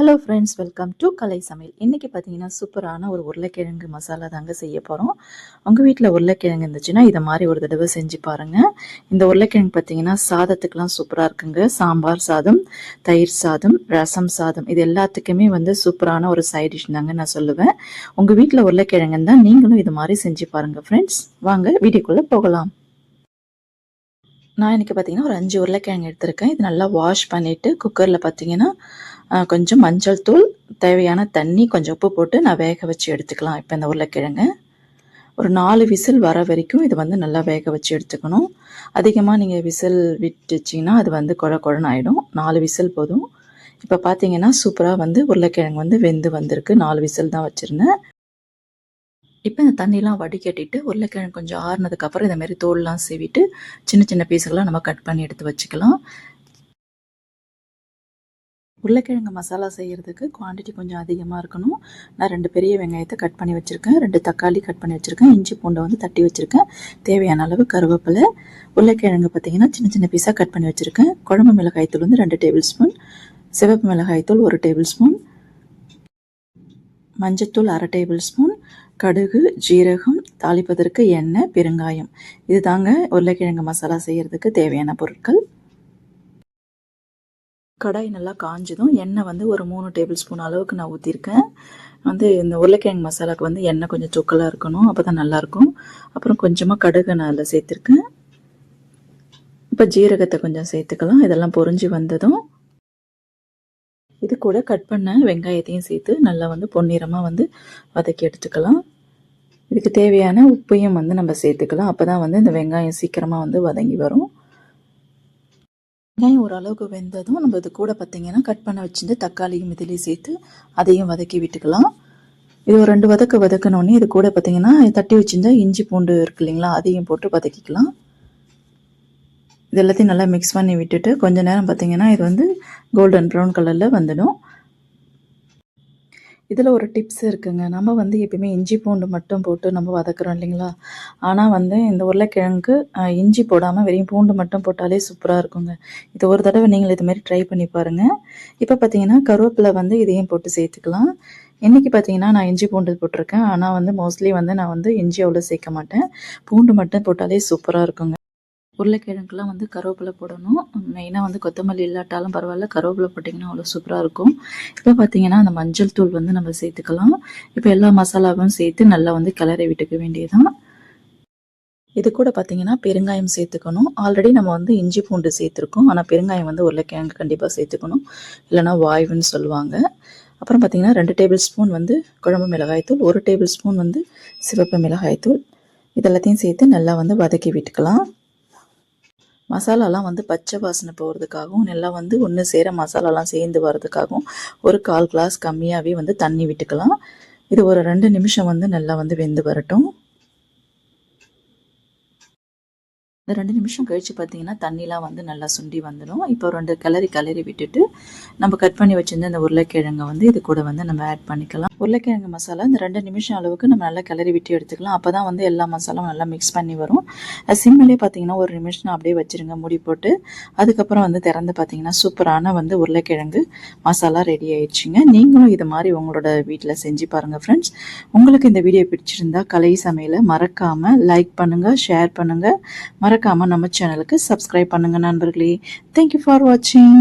Hello friends, welcome to கலை சமையல். இன்றைக்கி பார்த்தீங்கன்னா சூப்பரான ஒரு உருளைக்கிழங்கு மசாலா தாங்க செய்ய போகிறோம். உங்கள் வீட்டில் உருளைக்கிழங்கு இருந்துச்சுன்னா இதை மாதிரி ஒரு தடவை செஞ்சு பாருங்கள். இந்த உருளைக்கிழங்கு பார்த்தீங்கன்னா சாதத்துக்கெலாம் சூப்பராக இருக்குங்க. சாம்பார் சாதம், தயிர் சாதம், ரசம் சாதம் இது எல்லாத்துக்குமே சூப்பரான ஒரு சைட் டிஷ் தாங்க நான் சொல்லுவேன். உங்கள் வீட்டில் உருளைக்கிழங்கு இருந்தால் நீங்களும் இது மாதிரி செஞ்சு பாருங்கள் ஃப்ரெண்ட்ஸ். வாங்க வீடியோக்குள்ளே போகலாம். நான் இன்றைக்கி பார்த்தீங்கன்னா ஒரு 5 உருளைக்கிழங்கு எடுத்திருக்கேன். இது நல்லா வாஷ் பண்ணிவிட்டு குக்கரில் பார்த்தீங்கன்னா கொஞ்சம் மஞ்சள் தூள், தேவையான தண்ணி, கொஞ்சம் உப்பு போட்டு நான் வேக வச்சு எடுத்துக்கலாம். இப்போ இந்த உருளைக்கிழங்கு ஒரு 4 விசில் வர வரைக்கும் இது நல்லா வேக வச்சு எடுத்துக்கணும். அதிகமாக நீங்கள் விசில் விட்டுச்சிங்கன்னா அது குழ குழன்னு ஆகிடும். 4 விசில் போதும். இப்போ பார்த்தீங்கன்னா சூப்பராக உருளைக்கிழங்கு வெந்து வந்திருக்கு. 4 விசில் தான் வச்சுருந்தேன். இப்போ இந்த தண்ணிலாம் வடிகட்டிட்டு உருளைக்கிழங்கு கொஞ்சம் ஆறுனதுக்கப்புறம் இந்தமாரி தோல்லாம் சீவிட்டு சின்ன சின்ன பீஸுகளாக நம்ம கட் பண்ணி எடுத்து வச்சுக்கலாம். உருளைக்கிழங்கு மசாலா செய்கிறதுக்கு குவான்டிட்டி கொஞ்சம் அதிகமாக இருக்கணும். நான் 2 பெரிய வெங்காயத்தை கட் பண்ணி வச்சுருக்கேன், 2 தக்காளி கட் பண்ணி வச்சுருக்கேன், இஞ்சி பூண்டை தட்டி வச்சுருக்கேன், தேவையான அளவு கருவேப்பிலை, உருளைக்கிழங்கு பார்த்திங்கன்னா சின்ன சின்ன பீஸாக கட் பண்ணி வச்சுருக்கேன். குழம்பு மிளகாய்த்தூள் 2 டேபிள் ஸ்பூன், சிவப்பு மிளகாய்த்தூள் 1 டேபிள் ஸ்பூன், மஞ்சத்தூள் 1/2 டேபிள் ஸ்பூன், கடுகு, ஜீரகம், தாளிப்பதற்கு எண்ணெய், பெருங்காயம். இது தாங்க உருளைக்கிழங்கு மசாலா செய்கிறதுக்கு தேவையான பொருட்கள். கடாய் நல்லா காஞ்சதும் எண்ணெய் ஒரு 3 டேபிள் ஸ்பூன் அளவுக்கு நான் ஊற்றிருக்கேன். இந்த உருளைக்கிழங்கு மசாலாவுக்கு எண்ணெய் கொஞ்சம் தூக்கலாக இருக்கணும், அப்போ தான் நல்லாயிருக்கும். அப்புறம் கொஞ்சமாக கடுகு நான் அதில் சேர்த்துருக்கேன். இப்போ ஜீரகத்தை கொஞ்சம் சேர்த்துக்கலாம். இதெல்லாம் பொரிஞ்சு வந்ததும் இது கூட கட் பண்ண வெங்காயத்தையும் சேர்த்து நல்லா பொன்னிறமாக வதக்கி எடுத்துக்கலாம். இதுக்கு தேவையான உப்பையும் நம்ம சேர்த்துக்கலாம். அப்போ தான் இந்த வெங்காயம் சீக்கிரமாக வதங்கி வரும். வெங்காயம் ஓரளவுக்கு வெந்ததும் நம்ம இது கூட பார்த்திங்கன்னா கட் பண்ண வச்சுட்டு தக்காளியும் இதிலே சேர்த்து அதையும் வதக்கி விட்டுக்கலாம். இது ஒரு 2 வதக்கினோடனே இது கூட பார்த்திங்கன்னா தட்டி வச்சுருந்தா இஞ்சி பூண்டு இருக்கு இல்லைங்களா, அதையும் போட்டு வதக்கிக்கலாம். இது எல்லாத்தையும் நல்லா மிக்ஸ் பண்ணி விட்டுட்டு கொஞ்ச நேரம் பார்த்திங்கன்னா இது கோல்டன் ப்ரௌன் கலரில் வந்துடும். இதில் ஒரு டிப்ஸ் இருக்குங்க. நம்ம எப்பயுமே இஞ்சி பூண்டு மட்டும் போட்டு நம்ம வதக்குறோம் இல்லைங்களா, ஆனால் இந்த உருளைக்கிழங்கு இஞ்சி போடாமல் வெறும் பூண்டு மட்டும் போட்டாலே சூப்பராக இருக்குங்க. இது ஒரு தடவை நீங்கள் இதுமாரி ட்ரை பண்ணி பாருங்கள். இப்போ பார்த்தீங்கன்னா கருவேப்பிலை இதையும் போட்டு சேர்த்துக்கலாம். இன்றைக்கி பார்த்தீங்கன்னா நான் இஞ்சி பூண்டு போட்டிருக்கேன், ஆனால் மோஸ்ட்லி நான் இஞ்சி அவ்வளோ சேர்க்க மாட்டேன். பூண்டு மட்டும் போட்டாலே சூப்பராக இருக்குங்க. உருளைக்கிழங்குலாம் கருவேப்பிலை போடணும். மெயினாக கொத்தமல்லி இல்லாட்டாலும் பரவாயில்ல, கருவேப்பிலை போட்டிங்கன்னா அவ்வளோ சூப்பராக இருக்கும். இப்போ பார்த்தீங்கன்னா அந்த மஞ்சள் தூள் நம்ம சேர்த்துக்கலாம். இப்போ எல்லா மசாலாவும் சேர்த்து நல்லா கிளறி விட்டுக்க வேண்டியதான். இது கூட பார்த்தீங்கன்னா பெருங்காயம் சேர்த்துக்கணும். ஆல்ரெடி நம்ம இஞ்சி பூண்டு சேர்த்துருக்கோம், ஆனால் பெருங்காயம் உருளைக்கிழங்கு கண்டிப்பாக சேர்த்துக்கணும், இல்லைனா வாய்வுன்னு சொல்லுவாங்க. அப்புறம் பார்த்தீங்கன்னா 2 டேபிள் ஸ்பூன் குழம்பு மிளகாய்த்தூள், 1 டேபிள் ஸ்பூன் சிவப்பு மிளகாய்த்தூள், இதெல்லாத்தையும் சேர்த்து நல்லா வதக்கி விட்டுக்கலாம். மசாலாலாம் பச்சை வாசனை போகிறதுக்காகவும் நல்லா ஒன்று சேர மசாலாலாம் சேர்ந்து வர்றதுக்காகவும் ஒரு 1/4 கிளாஸ் கம்மியாகவே தண்ணி விட்டுக்கலாம். இது ஒரு 2 நிமிஷம் நல்லா வெந்து வரட்டும். இந்த 2 நிமிஷம் கழித்து பார்த்தீங்கன்னா தண்ணிலாம் நல்லா சுண்டி வந்துடும். இப்போ 2 கிளறி விட்டுட்டு நம்ம கட் பண்ணி வச்சுருந்த இந்த உருளைக்கிழங்கை இது கூட நம்ம ஆட் பண்ணிக்கலாம். உருளைக்கிழங்கு மசாலா இந்த 2 நிமிஷம் அளவுக்கு நம்ம நல்லா கிளறி விட்டு எடுத்துக்கலாம். அப்போ தான் எல்லா மசாலாவும் நல்லா மிக்ஸ் பண்ணி வரும். சிம்மிலே பார்த்தீங்கன்னா 1 நிமிஷம் அப்படியே வச்சுருங்க மூடி போட்டு. அதுக்கப்புறம் திறந்து பார்த்தீங்கன்னா சூப்பரான உருளைக்கிழங்கு மசாலா ரெடி ஆயிடுச்சுங்க. நீங்களும் இது மாதிரி உங்களோட வீட்டில் செஞ்சு பாருங்கள் ஃப்ரெண்ட்ஸ். உங்களுக்கு இந்த வீடியோ பிடிச்சிருந்தா கலை சமையலை மறக்காமல் லைக் பண்ணுங்கள், ஷேர் பண்ணுங்கள், மறக்காமல் நம்ம சேனலுக்கு சப்ஸ்கிரைப் பண்ணுங்கள் நண்பர்களே. தேங்க்யூ ஃபார் வாட்சிங்.